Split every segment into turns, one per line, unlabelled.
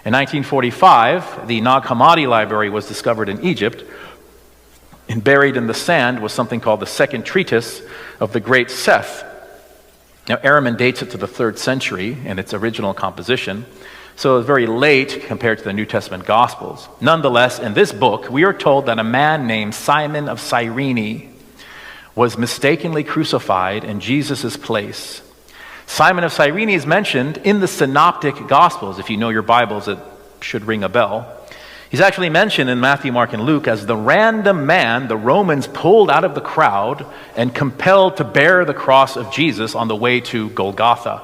In 1945, the Nag Hammadi library was discovered in Egypt, and buried in the sand was something called the Second Treatise of the Great Seth. Now, Ehrman dates it to the 3rd century in its original composition, so it was very late compared to the New Testament Gospels. Nonetheless, in this book, we are told that a man named Symon of Cyrene was mistakenly crucified in Jesus' place. Symon of Cyrene is mentioned in the Synoptic Gospels. If you know your Bibles, it should ring a bell. He's actually mentioned in Matthew, Mark, and Luke as the random man the Romans pulled out of the crowd and compelled to bear the cross of Jesus on the way to Golgotha.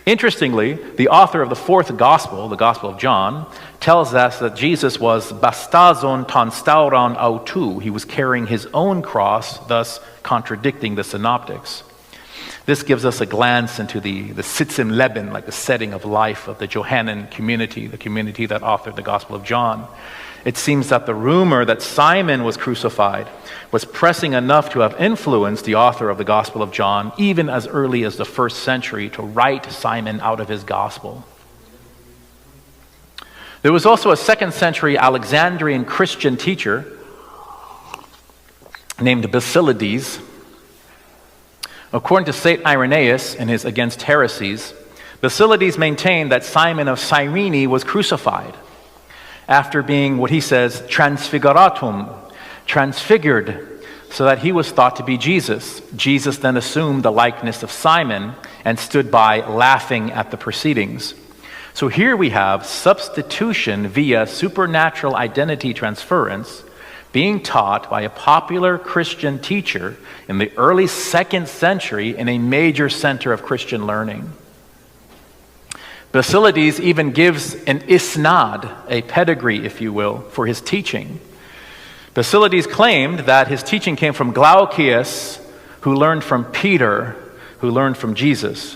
Interestingly, the author of the 4th Gospel, the Gospel of John, tells us that Jesus was bastazon ton stauron autou. He was carrying his own cross, thus contradicting the synoptics. This gives us a glance into the sitzim leben, like the setting of life of the Johannine community, the community that authored the Gospel of John. It seems that the rumor that Simon was crucified was pressing enough to have influenced the author of the Gospel of John, even as early as the 1st century, to write Simon out of his Gospel. There was also a 2nd century Alexandrian Christian teacher named Basilides. According to St. Irenaeus in his Against Heresies, Basilides maintained that Symon of Cyrene was crucified after being, what he says, transfiguratum, transfigured, so that he was thought to be Jesus. Jesus then assumed the likeness of Simon and stood by laughing at the proceedings. So here we have substitution via supernatural identity transference being taught by a popular Christian teacher in the early 2nd century in a major center of Christian learning. Basilides even gives an isnad, a pedigree, if you will, for his teaching. Basilides claimed that his teaching came from Glaucius, who learned from Peter, who learned from Jesus.